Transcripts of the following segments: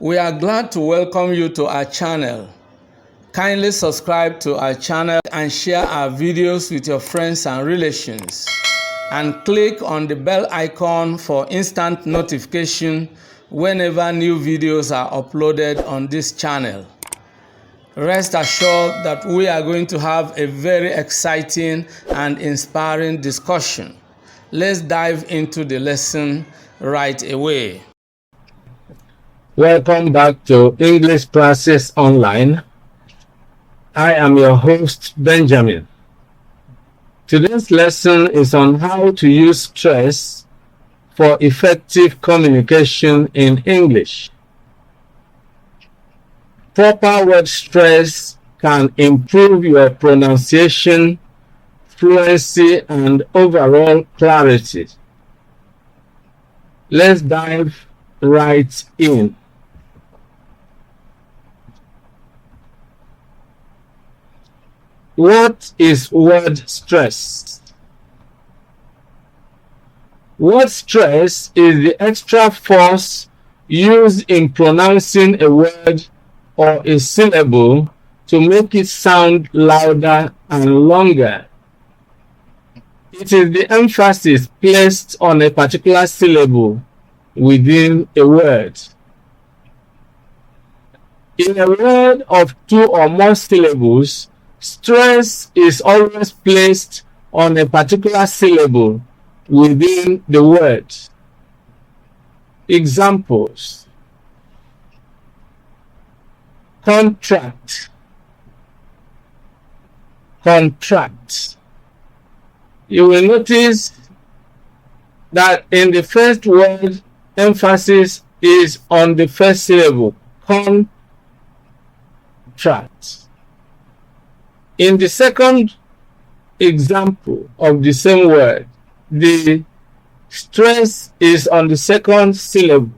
We are glad to welcome you to our channel. Kindly subscribe to our channel and share our videos with your friends and relations. And click on the bell icon for instant notification whenever new videos are uploaded on this channel. Rest assured that we are going to have a very exciting and inspiring discussion. Let's dive into the lesson right away. Welcome back to English Classes Online. I am your host, Benjamin. Today's lesson is on how to use stress for effective communication in English. Proper word stress can improve your pronunciation, fluency, and overall clarity. Let's dive right in. What is word stress? Word stress is the extra force used in pronouncing a word or a syllable to make it sound louder and longer. It is the emphasis placed on a particular syllable within a word. In a word of two or more syllables, stress is always placed on a particular syllable within the word. Examples: contract, contract. You will notice that in the first word, emphasis is on the first syllable, contract. In the second example of the same word, the stress is on the second syllable,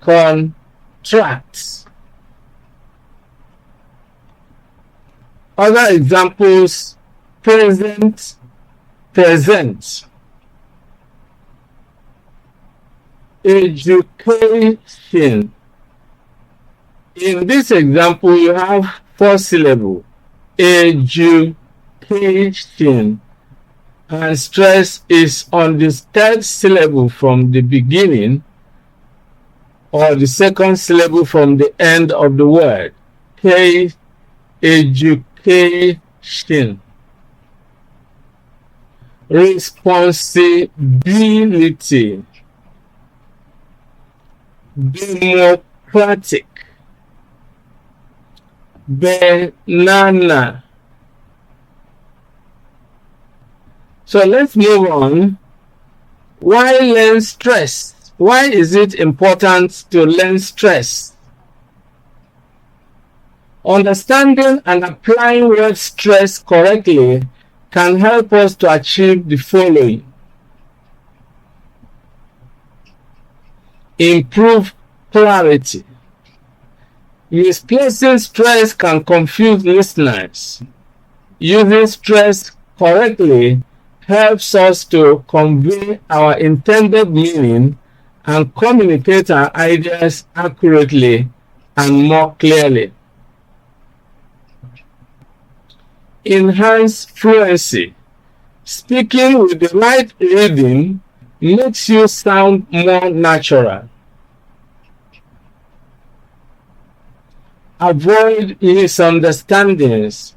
contract. Other examples: present, present. Education. In this example, you have four syllables, education, and stress is on the third syllable from the beginning or the second syllable from the end of the word. Education. Responsibility. Democratic. Banana. So let's move on. Why learn stress? Why is it important to learn stress? Understanding and applying word stress correctly can help us to achieve the following: improve clarity. Misplacing stress can confuse listeners. Using stress correctly helps us to convey our intended meaning and communicate our ideas accurately and more clearly. Enhance fluency. Speaking with the right rhythm makes you sound more natural. Avoid misunderstandings.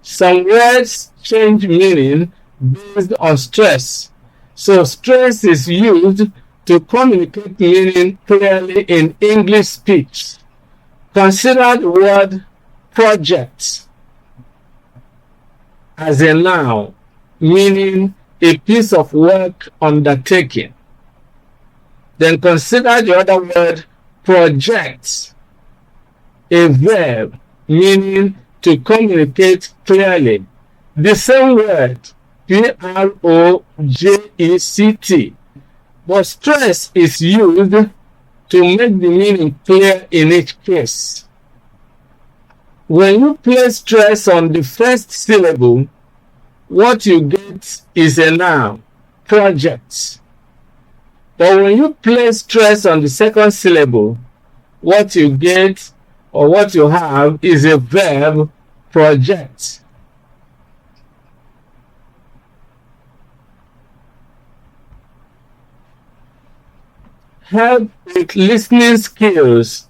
Some words change meaning based on stress, so stress is used to communicate meaning clearly in English speech. Consider the word project as a noun, meaning a piece of work undertaken. Then consider the other word project, a verb, meaning to communicate clearly. The same word, project, but stress is used to make the meaning clear in each case. When you place stress on the first syllable, what you get is a noun, project. But when you place stress on the second syllable, what you get or what you have is a verb, project. Help with listening skills.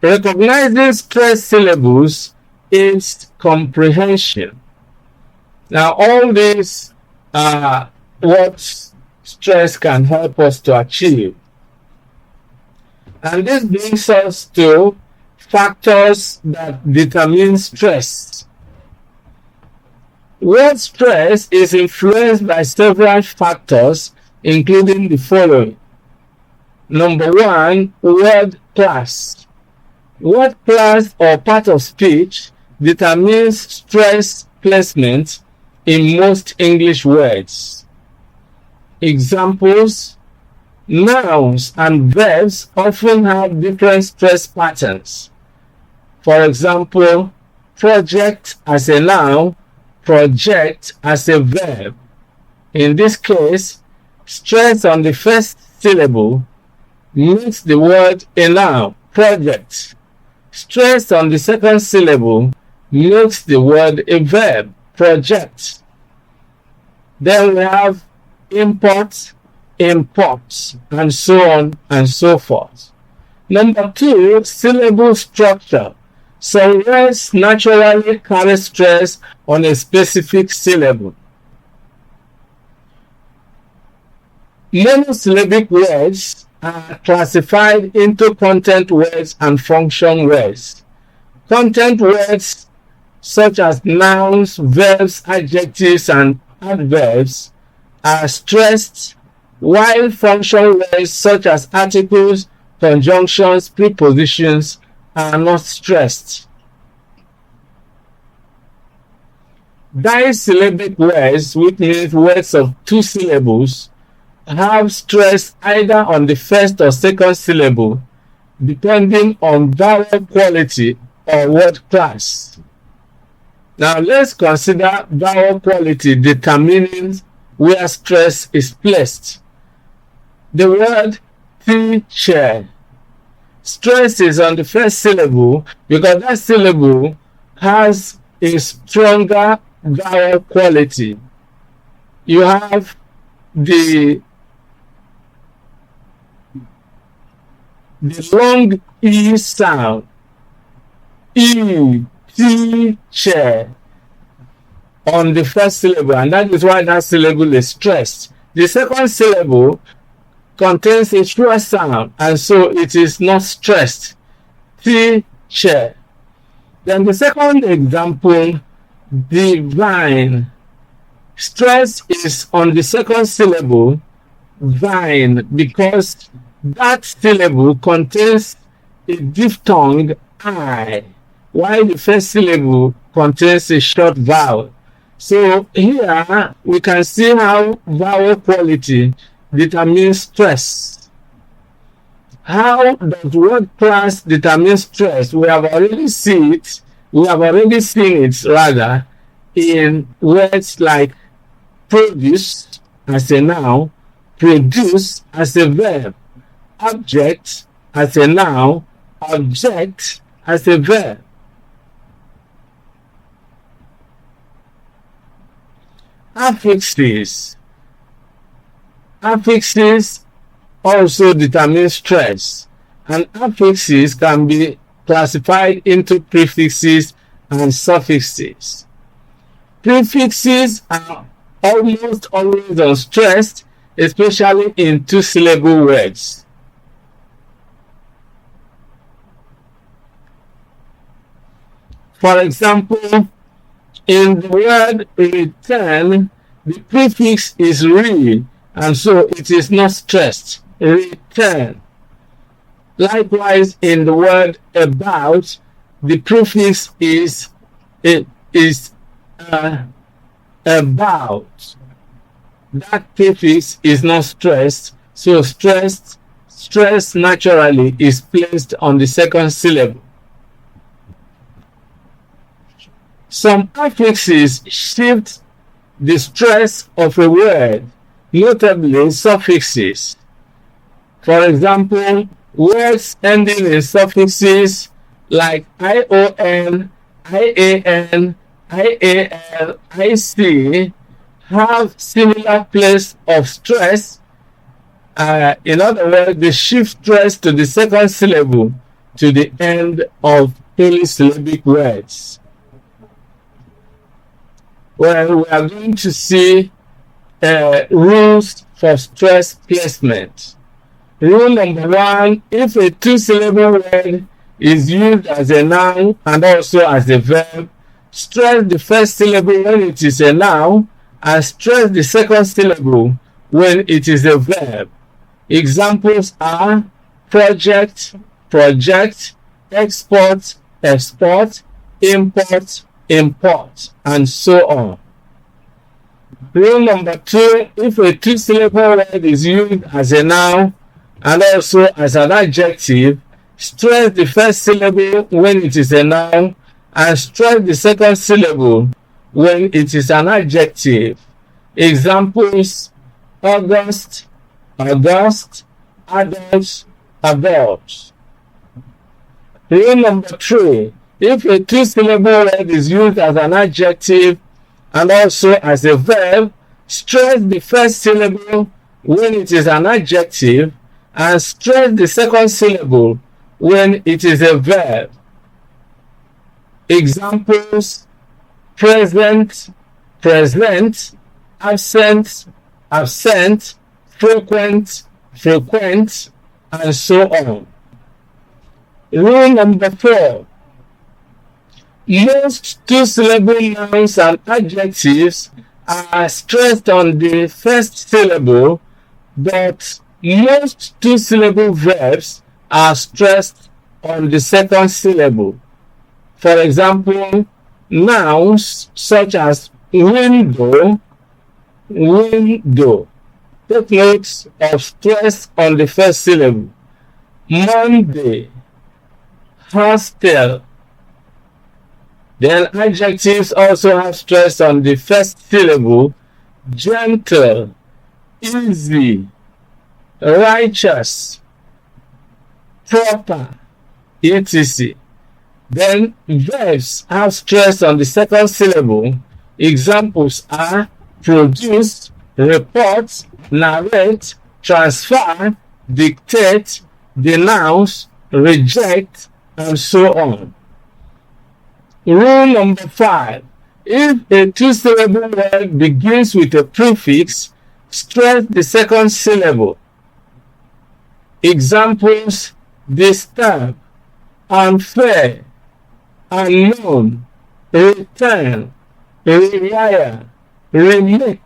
Recognizing stress syllables aids comprehension. Now, all these are what stress can help us to achieve. And this brings us to factors that determine stress. Word stress is influenced by several factors, including the following. Number one, word class. Word class or part of speech determines stress placement in most English words. Examples: nouns and verbs often have different stress patterns. For example, project as a noun, project as a verb. In this case, stress on the first syllable makes the word a noun, project. Stress on the second syllable makes the word a verb, project. Then we have import, imports, and so on and so forth. Number two, syllable structure. Some words naturally carry stress on a specific syllable. Monosyllabic words are classified into content words and function words. Content words such as nouns, verbs, adjectives, and adverbs are stressed, while function words such as articles, conjunctions, prepositions are not stressed. Disyllabic words, which means words of two syllables, have stress either on the first or second syllable, depending on vowel quality or word class. Now let's consider vowel quality determining where stress is placed. The word teacher. Stress is on the first syllable because that syllable has a stronger vowel quality. You have the long E sound, E, teacher, on the first syllable, and that is why that syllable is stressed. The second syllable contains a short sound, and so it is not stressed. Teacher. Then the second example, divine. Stress is on the second syllable, vine, because that syllable contains a diphthong I, while the first syllable contains a short vowel. So here we can see how vowel quality determines stress. How does word class determine stress? We have already seen it in words like produce as a noun, produce as a verb, object as a noun, object as a verb. Affixes. Affixes also determine stress, and affixes can be classified into prefixes and suffixes. Prefixes are almost always unstressed, especially in two-syllable words. For example, in the word return, the prefix is re, and so it is not stressed. Return. Likewise, in the word about, the prefix is about. That prefix is not stressed, so stress naturally is placed on the second syllable. Some affixes shift the stress of a word. notably suffixes. For example, words ending in suffixes like ion, ian, ial, ic have similar place of stress. In other words, they shift stress to the second syllable to the end of polysyllabic words. Well, we are going to see rules for stress placement. Rule number 1, if a two-syllable word is used as a noun and also as a verb, stress the first syllable when it is a noun and stress the second syllable when it is a verb. Examples are project, project, export, export, import, import, and so on. Rule number 2, if a two-syllable word is used as a noun and also as an adjective, stress the first syllable when it is a noun and stress the second syllable when it is an adjective. Examples: August, August, adults, adults. Rule number 3, if a two-syllable word is used as an adjective and also as a verb, stress the first syllable when it is an adjective and stress the second syllable when it is a verb. Examples: present, present, absent, absent, frequent, frequent, and so on. Rule number 4, most two-syllable nouns and adjectives are stressed on the first syllable, but most two-syllable verbs are stressed on the second syllable. For example, nouns such as window, window. Take note of stress on the first syllable. Monday, hostel. Then adjectives also have stress on the first syllable. Gentle, easy, righteous, proper, etc. Then verbs have stress on the second syllable. Examples are produce, report, narrate, transfer, dictate, denounce, reject, and so on. Rule number 5. If a two-syllable word begins with a prefix, stress the second syllable. Examples: disturb, unfair, unknown, return, rewire, remake,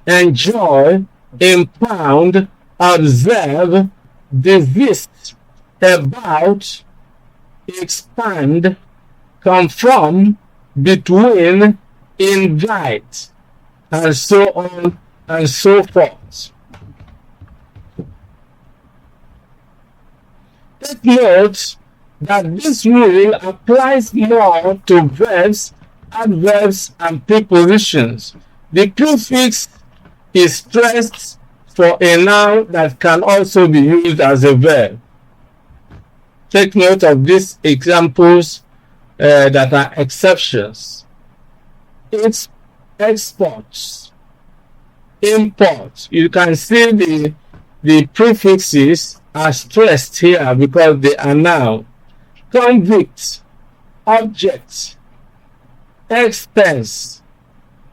enjoy, impound, observe, desist, about, expand, confirm, between, invite, and so on and so forth. Take note that this rule applies more to verbs, adverbs, and prepositions. The prefix is stressed for a noun that can also be used as a verb. Take note of these examples that are exceptions. It's exports, import. You can see the prefixes are stressed here because they are noun. Convict, object, expense,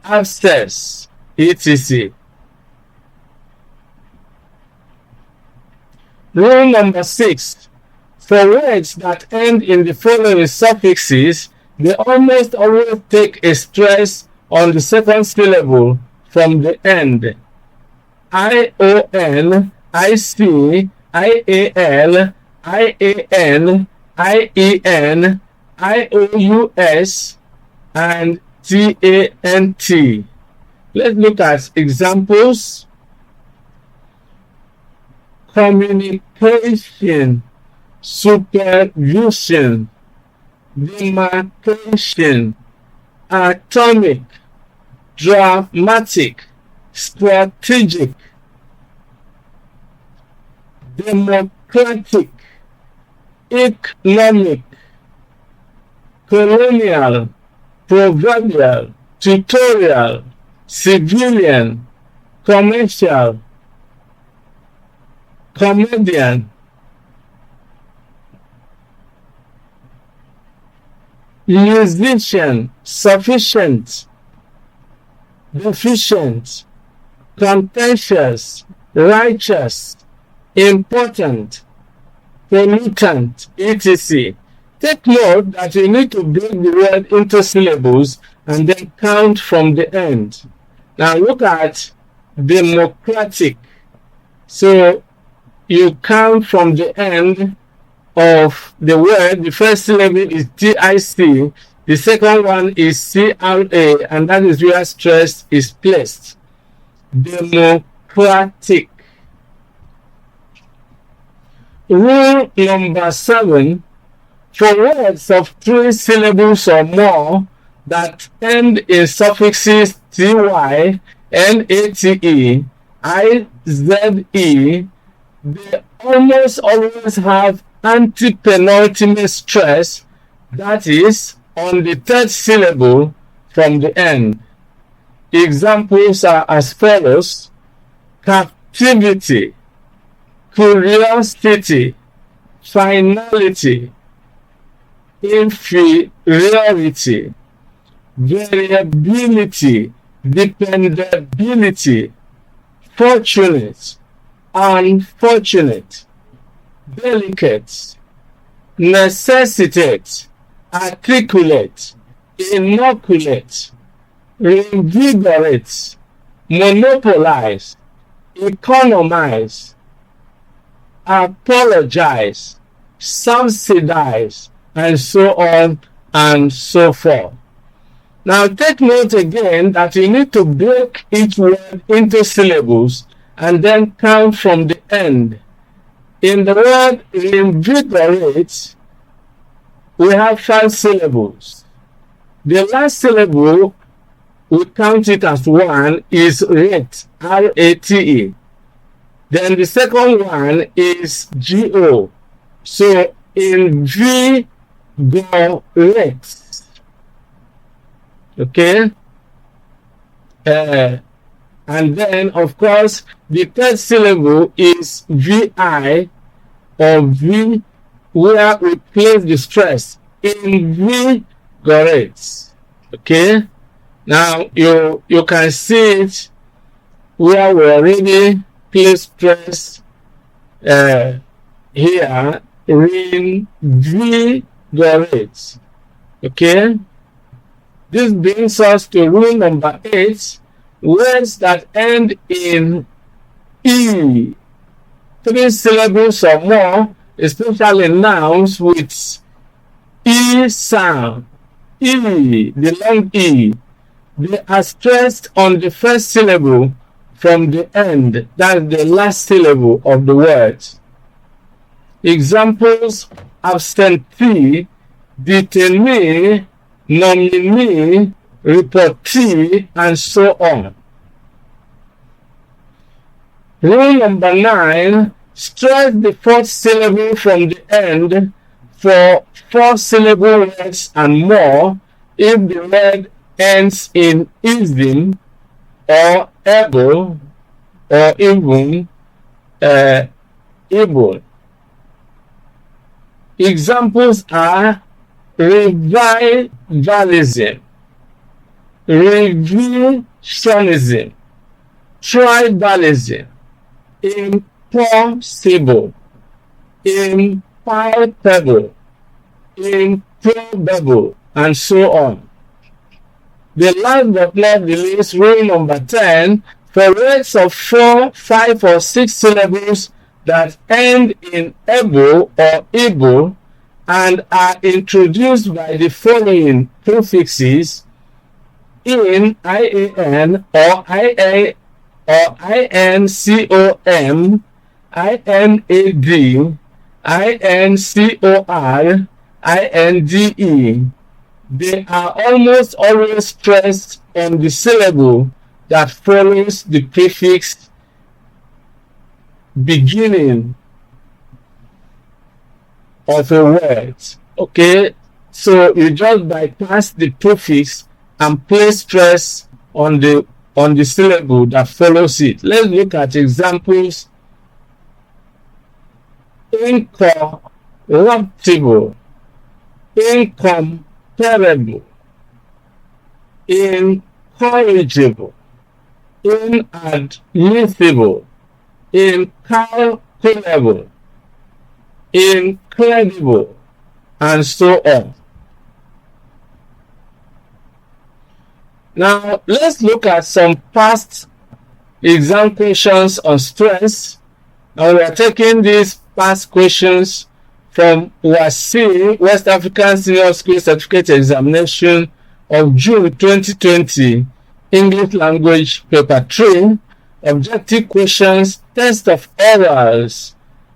access, etc. Rule number 6. For words that end in the following suffixes, they almost always take a stress on the second syllable from the end. ION, IC, IAL, IAN, IEN, IOUS, and TANT. Let's look at examples. Communication, supervision, demarcation, atomic, dramatic, strategic, democratic, economic, colonial, proverbial, tutorial, civilian, commercial, comedian, musician, sufficient, deficient, contentious, righteous, important, pollutant, etc. Take note that you need to break the word into syllables and then count from the end. Now look at democratic. So you count from the end of the word. The first syllable is TIC, the second one is CRA, and that is where stress is placed. Democratic. Rule number 7. For words of 3 syllables or more that end in suffixes TY, NATE, IZE, they almost always have antepenultimate stress, that is, on the 3rd syllable from the end. Examples are as follows: captivity, curiosity, finality, inferiority, variability, dependability, fortunate, unfortunate, delicate, necessitate, articulate, inoculate, reinvigorate, monopolize, economize, apologize, subsidize, and so on and so forth. Now take note again that you need to break each word into syllables and then count from the end. In the word reinvigorate, we have 5 syllables. The last syllable, we count it as 1, is rate, R-A-T-E. Then the second one is G-O. So invigorate. Okay? And then, of course, the 3rd syllable is VI or V, where we place the stress. Invigorates. Okay? Now, you can see it where we already place stress here. Reinvigorates. Okay? This brings us to rule number 8. Words that end in E, 3 syllables or more, especially nouns with E sound, E, the long E, they are stressed on the first syllable from the end, that is the last syllable of the word. Examples: absentee, detainee, nominee, reportee, and so on. Rule number 9, stress the 4th syllable from the end for 4-syllable words and more if the word ends in ism or able or even able. Examples are revivalism, revisionism, tribalism, impossible, impalpable, improbable, and so on. The last but not the least, rule number 10, for words of 4, 5, or 6 syllables that end in able or able and are introduced by the following prefixes: in, IAN, or IA, or INCOM, INAD, INCOR, INDE. They are almost always stressed on the syllable that follows the prefix beginning of a word. Okay, so you just bypass the prefix and place stress on the syllable that follows it. Let's look at examples. Incorruptible, incomparable, incorrigible, inadmissible, incalculable, incredible, and so on. Now, let's look at some past exam questions on stress. And we are taking these past questions from WASSCE, West African Senior School Certificate Examination of June 2020, English Language Paper 3, objective questions, test of orals,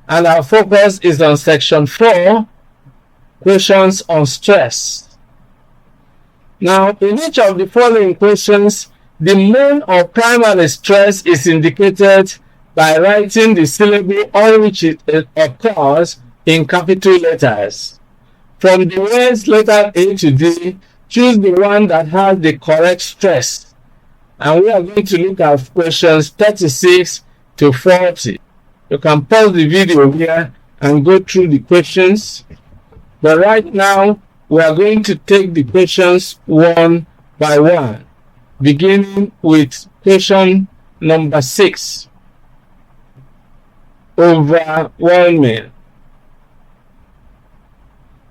and our focus is on section 4, questions on stress. Now, in each of the following questions, the main or primary stress is indicated by writing the syllable on which it occurs in capital letters. From the words letter A to D, choose the one that has the correct stress. And we are going to look at questions 36 to 40. You can pause the video here and go through the questions. But right now, we are going to take the questions one by one, beginning with question number 6. Overwhelming.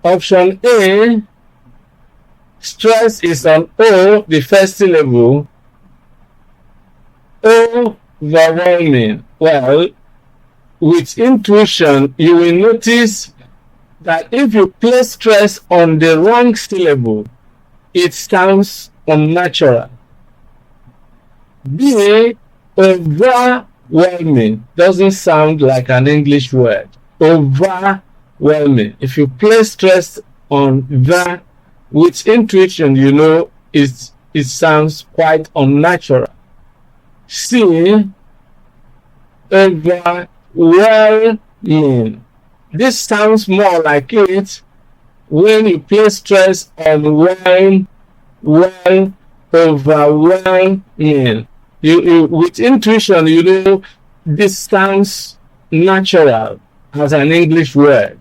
Option A, stress is on O, the first syllable. Overwhelming. Well, with intuition, you will notice that if you place stress on the wrong syllable, it sounds unnatural. B, overwhelming doesn't sound like an English word. Overwhelming. If you place stress on the with intuition, you know it sounds quite unnatural. C, overwhelming. This sounds more like it when you place stress on overwhelming. You with intuition, you know this sounds natural as an English word.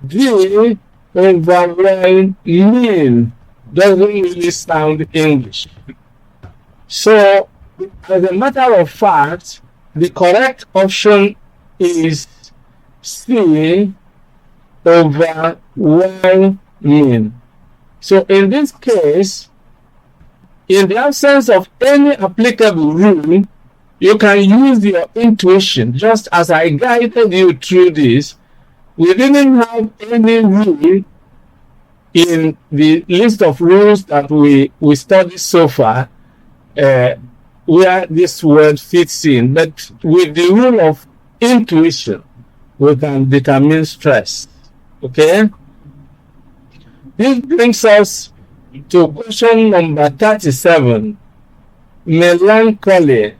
D, overwhelming doesn't really sound English. So, as a matter of fact, the correct option is C, overwhelming. So in this case, in the absence of any applicable rule, you can use your intuition. Just as I guided you through this, we didn't have any rule in the list of rules that we studied so far where this word fits in. But with the rule of intuition, we can determine stress. Okay? This brings us to question number 37. Melancholy.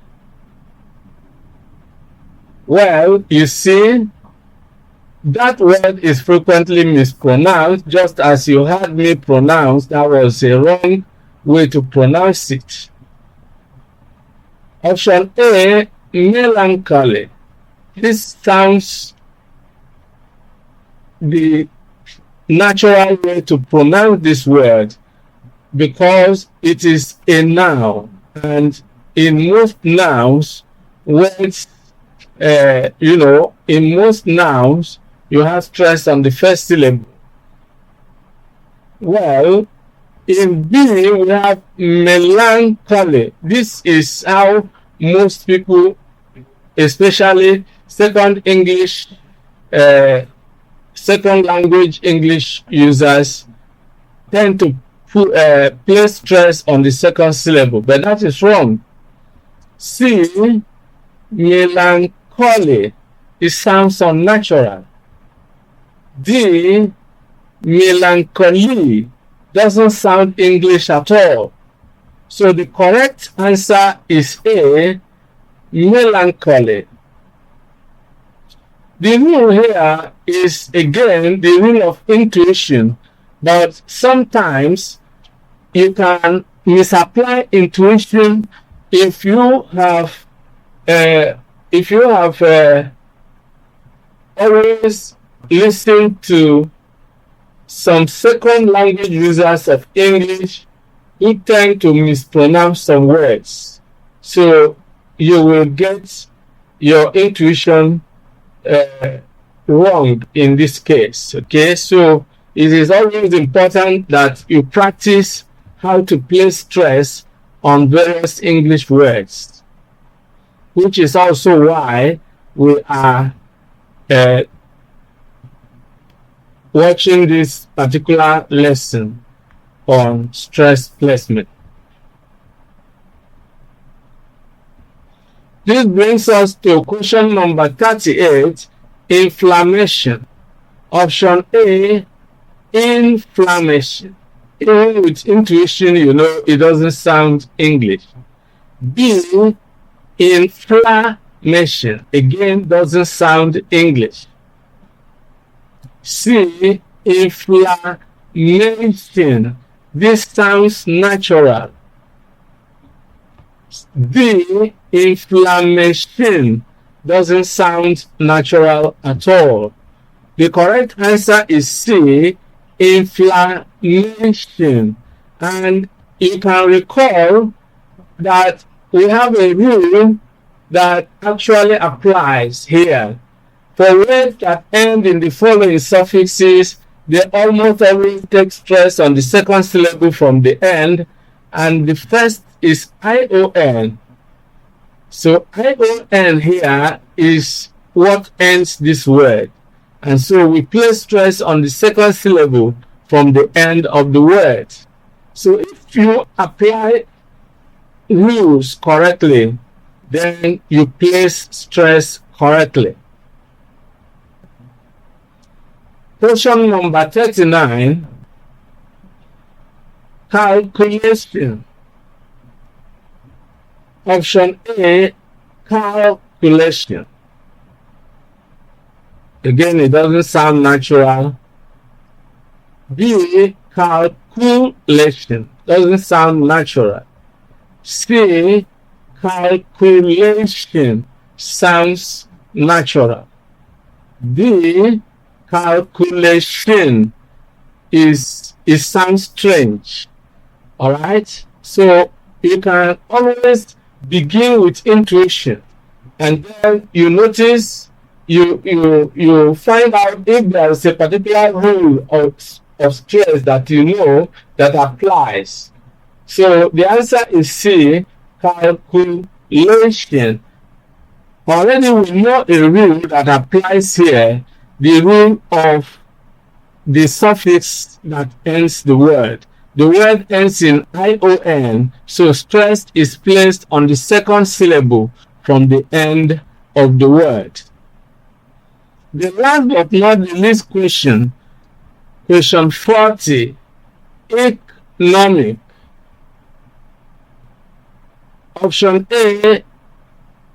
Well, you see, that word is frequently mispronounced, just as you heard me pronounce. That was a wrong way to pronounce it. Option A, melancholy. This sounds the natural way to pronounce this word because it is a noun, and in most nouns, words, in most nouns, you have stress on the first syllable. Well, in B, we have melancholy. This is how most people, especially second language English users, tend to place stress on the second syllable, but that is wrong. C, melancholy. It sounds unnatural. D, melancholy doesn't sound English at all. So the correct answer is A, melancholy. The rule here is again the rule of intuition, but sometimes you can misapply intuition if you have always listened to some second language users of English who tend to mispronounce some words. So you will get your intuition wrong in this case. Okay, so it is always important that you practice how to place stress on various English words, which is also why we are watching this particular lesson on stress placement. This brings us to question number 38, inflammation. Option A, inflammation. Even with intuition, you know it doesn't sound English. B, inflammation. Again, doesn't sound English. C, inflammation. This sounds natural. D, inflammation. Doesn't sound natural at all. The correct answer is C, inflammation. And you can recall that we have a rule that actually applies here. For words that end in the following suffixes, they almost always take stress on the second syllable from the end, and the first is ION. So ION here is what ends this word. And so we place stress on the second syllable from the end of the word. So if you apply rules correctly, then you place stress correctly. Question number 39, calculation. Option A, calculation. Again, it doesn't sound natural. B, calculation. Doesn't sound natural. C, calculation. Sounds natural. D, calculation. It sounds strange. All right? So you can always begin with intuition, and then you notice you find out if there is a particular rule of stress that you know that applies. So the answer is C, calculation. Already we know a rule that applies here, the rule of the suffix that ends the word. The word ends in ION, so stress is placed on the second syllable from the end of the word. The last but not the least question, question 40, economic. Option A,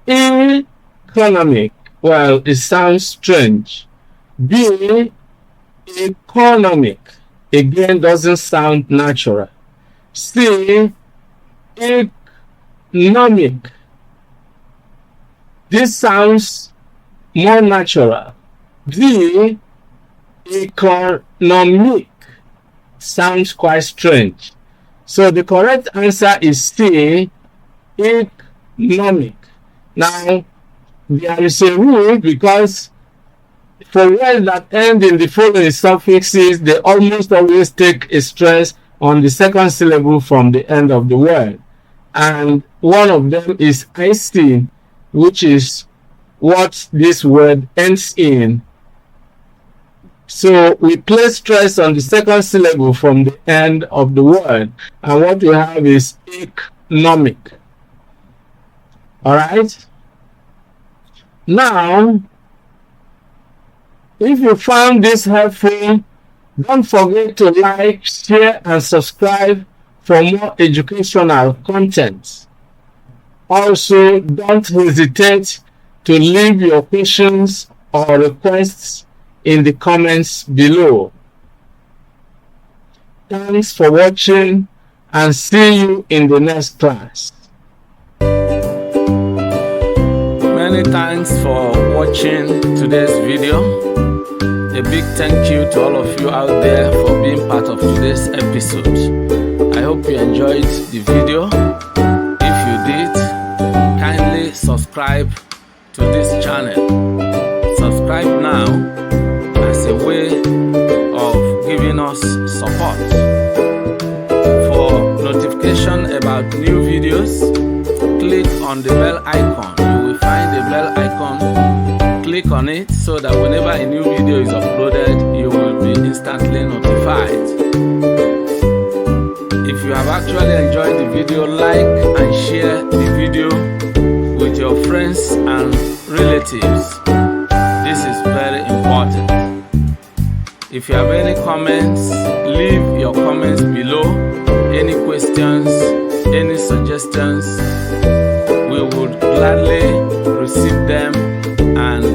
economic. Well, it sounds strange. B, economic. Again, doesn't sound natural. C, economic. This sounds more natural. D, economic. Sounds quite strange. So the correct answer is C, economic. Now, there is a rule because for words that end in the following suffixes, they almost always take a stress on the second syllable from the end of the word. And one of them is IC, which is what this word ends in. So we place stress on the second syllable from the end of the word. And what we have is economic. All right? Now, if you found this helpful, don't forget to like, share, and subscribe for more educational content. Also, don't hesitate to leave your questions or requests in the comments below. Thanks for watching and see you in the next class. Many thanks for watching today's video. A big thank you to all of you out there for being part of today's episode. I hope you enjoyed the video. If you did, kindly subscribe to this channel. Subscribe now as a way of giving us support. For notification about new videos, click on the bell icon. You will find the bell icon. Click on it so that whenever a new video is uploaded, you will be instantly notified. If you have actually enjoyed the video, like and share the video with your friends and relatives. This is very important. If you have any comments, leave your comments below. Any questions, any suggestions, we would gladly receive them and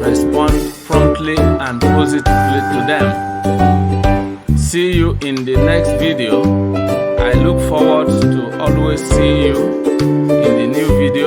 respond promptly and positively to them. See you in the next video. I look forward to always seeing you in the new video